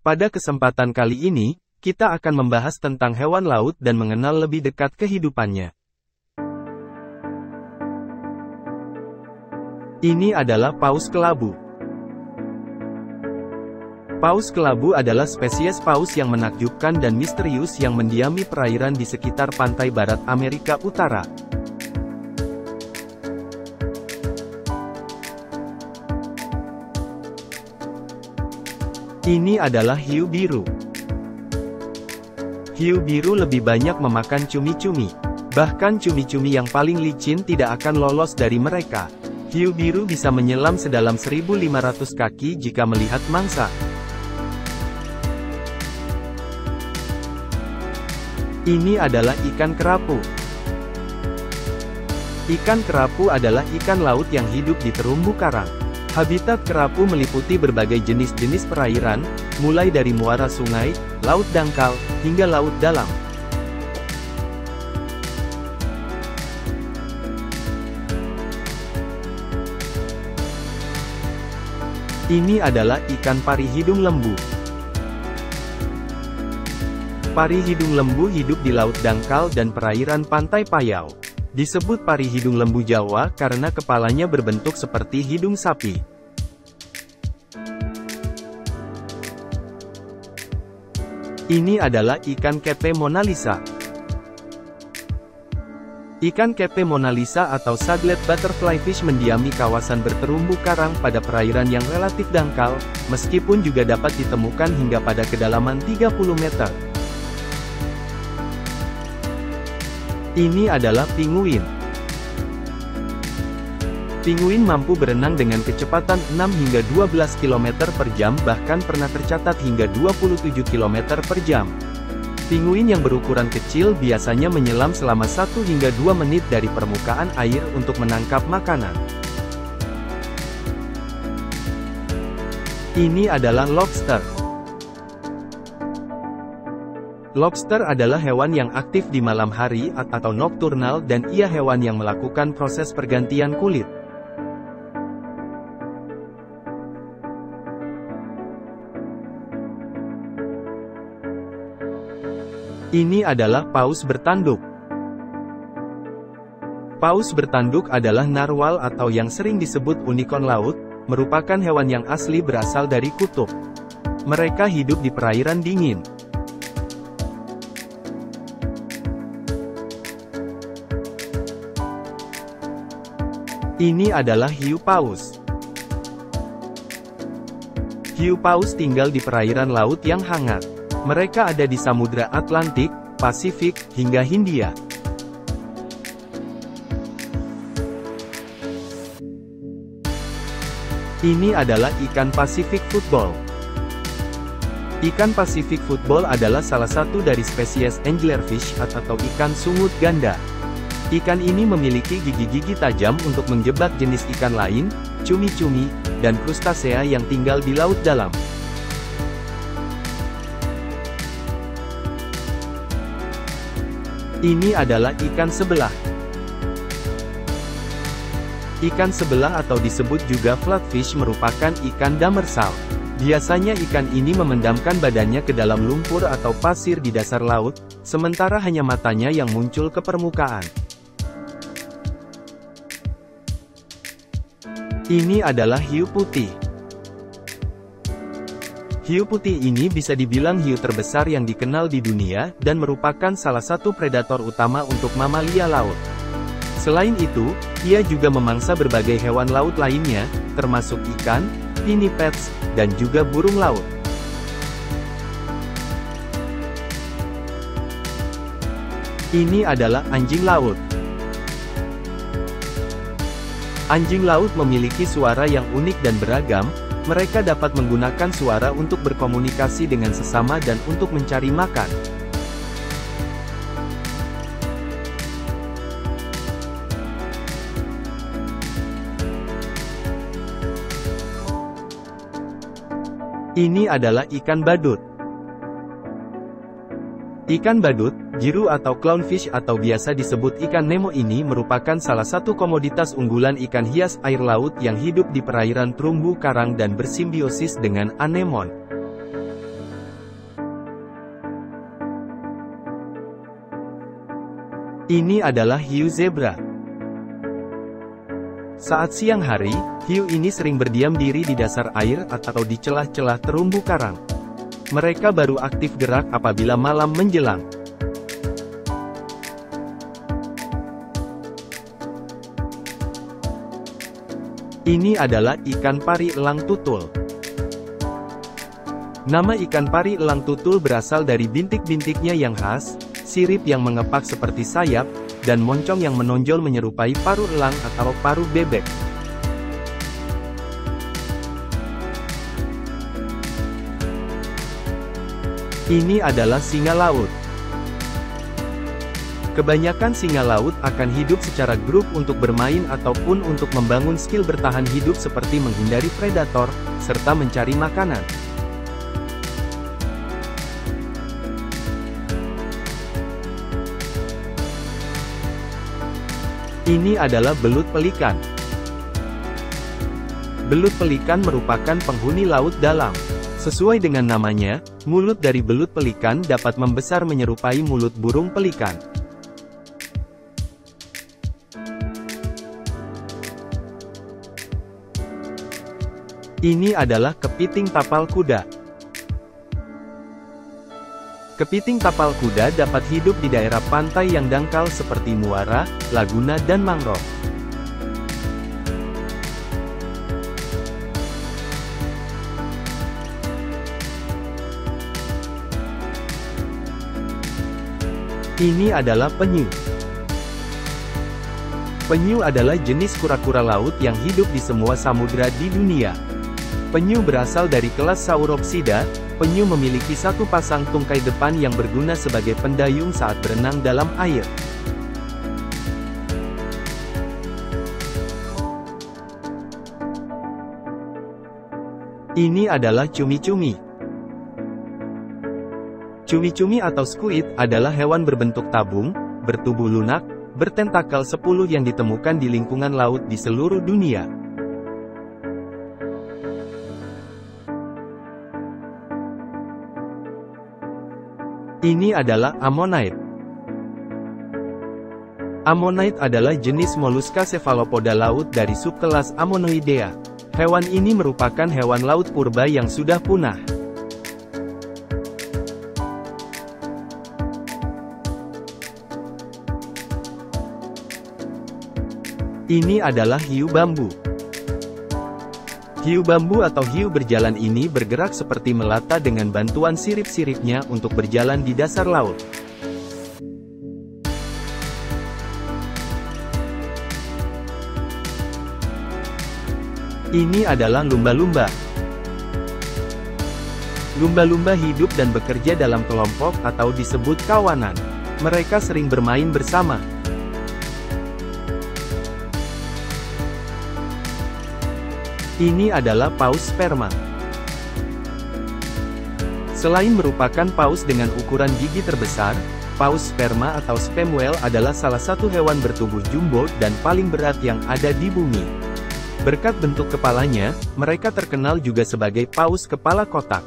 Pada kesempatan kali ini, kita akan membahas tentang hewan laut dan mengenal lebih dekat kehidupannya. Ini adalah paus kelabu. Paus kelabu adalah spesies paus yang menakjubkan dan misterius yang mendiami perairan di sekitar pantai barat Amerika Utara. Ini adalah hiu biru. Hiu biru lebih banyak memakan cumi-cumi. Bahkan cumi-cumi yang paling licin tidak akan lolos dari mereka. Hiu biru bisa menyelam sedalam 1.500 kaki jika melihat mangsa. Ini adalah ikan kerapu. Ikan kerapu adalah ikan laut yang hidup di terumbu karang. Habitat kerapu meliputi berbagai jenis-jenis perairan, mulai dari muara sungai, laut dangkal, hingga laut dalam. Ini adalah ikan pari hidung lembu. Pari hidung lembu hidup di laut dangkal dan perairan pantai Payau. Disebut pari hidung lembu Jawa karena kepalanya berbentuk seperti hidung sapi. Ini adalah ikan kepe Mona Lisa. Ikan kepe Mona Lisa atau Saglet Butterflyfish mendiami kawasan berterumbu karang pada perairan yang relatif dangkal, meskipun juga dapat ditemukan hingga pada kedalaman 30 meter. Ini adalah pinguin. Pinguin mampu berenang dengan kecepatan 6 hingga 12 km per jam, bahkan pernah tercatat hingga 27 km per jam. Pinguin yang berukuran kecil biasanya menyelam selama 1 hingga 2 menit dari permukaan air untuk menangkap makanan. Ini adalah lobster. Lobster adalah hewan yang aktif di malam hari atau nokturnal dan ia hewan yang melakukan proses pergantian kulit. Ini adalah paus bertanduk. Paus bertanduk adalah narwal atau yang sering disebut unicorn laut, merupakan hewan yang asli berasal dari kutub. Mereka hidup di perairan dingin. Ini adalah hiu paus. Hiu paus tinggal di perairan laut yang hangat. Mereka ada di Samudra Atlantik, Pasifik, hingga Hindia. Ini adalah ikan Pacific football. Ikan Pacific football adalah salah satu dari spesies anglerfish atau ikan sungut ganda. Ikan ini memiliki gigi-gigi tajam untuk menjebak jenis ikan lain, cumi-cumi, dan krustasea yang tinggal di laut dalam. Ini adalah ikan sebelah. Ikan sebelah atau disebut juga flatfish merupakan ikan demersal. Biasanya ikan ini memendamkan badannya ke dalam lumpur atau pasir di dasar laut, sementara hanya matanya yang muncul ke permukaan. Ini adalah hiu putih. Hiu putih ini bisa dibilang hiu terbesar yang dikenal di dunia, dan merupakan salah satu predator utama untuk mamalia laut. Selain itu, ia juga memangsa berbagai hewan laut lainnya, termasuk ikan, pinnipeds, dan juga burung laut. Ini adalah anjing laut. Anjing laut memiliki suara yang unik dan beragam. Mereka dapat menggunakan suara untuk berkomunikasi dengan sesama dan untuk mencari makan. Ini adalah ikan badut. Ikan badut, jiru atau clownfish atau biasa disebut ikan Nemo ini merupakan salah satu komoditas unggulan ikan hias air laut yang hidup di perairan terumbu karang dan bersimbiosis dengan anemon. Ini adalah hiu zebra. Saat siang hari, hiu ini sering berdiam diri di dasar air atau di celah-celah terumbu karang. Mereka baru aktif gerak apabila malam menjelang. Ini adalah ikan pari elang tutul. Nama ikan pari elang tutul berasal dari bintik-bintiknya yang khas, sirip yang mengepak seperti sayap, dan moncong yang menonjol menyerupai paruh elang atau paruh bebek. Ini adalah singa laut. Kebanyakan singa laut akan hidup secara grup untuk bermain ataupun untuk membangun skill bertahan hidup seperti menghindari predator, serta mencari makanan. Ini adalah belut pelikan. Belut pelikan merupakan penghuni laut dalam. Sesuai dengan namanya, mulut dari belut pelikan dapat membesar menyerupai mulut burung pelikan. Ini adalah kepiting tapal kuda. Kepiting tapal kuda dapat hidup di daerah pantai yang dangkal seperti muara, laguna dan mangrove. Ini adalah penyu. Penyu adalah jenis kura-kura laut yang hidup di semua samudra di dunia. Penyu berasal dari kelas Sauropsida. Penyu memiliki satu pasang tungkai depan yang berguna sebagai pendayung saat berenang dalam air. Ini adalah cumi-cumi. Cumi-cumi atau squid adalah hewan berbentuk tabung, bertubuh lunak, bertentakel 10 yang ditemukan di lingkungan laut di seluruh dunia. Ini adalah ammonite. Ammonite adalah jenis moluska cephalopoda laut dari subkelas Ammonoidea. Hewan ini merupakan hewan laut purba yang sudah punah. Ini adalah hiu bambu. Hiu bambu atau hiu berjalan ini bergerak seperti melata dengan bantuan sirip-siripnya untuk berjalan di dasar laut. Ini adalah lumba-lumba. Lumba-lumba hidup dan bekerja dalam kelompok atau disebut kawanan. Mereka sering bermain bersama. Ini adalah paus sperma. Selain merupakan paus dengan ukuran gigi terbesar, paus sperma atau sperm whale adalah salah satu hewan bertubuh jumbo dan paling berat yang ada di bumi. Berkat bentuk kepalanya, mereka terkenal juga sebagai paus kepala kotak.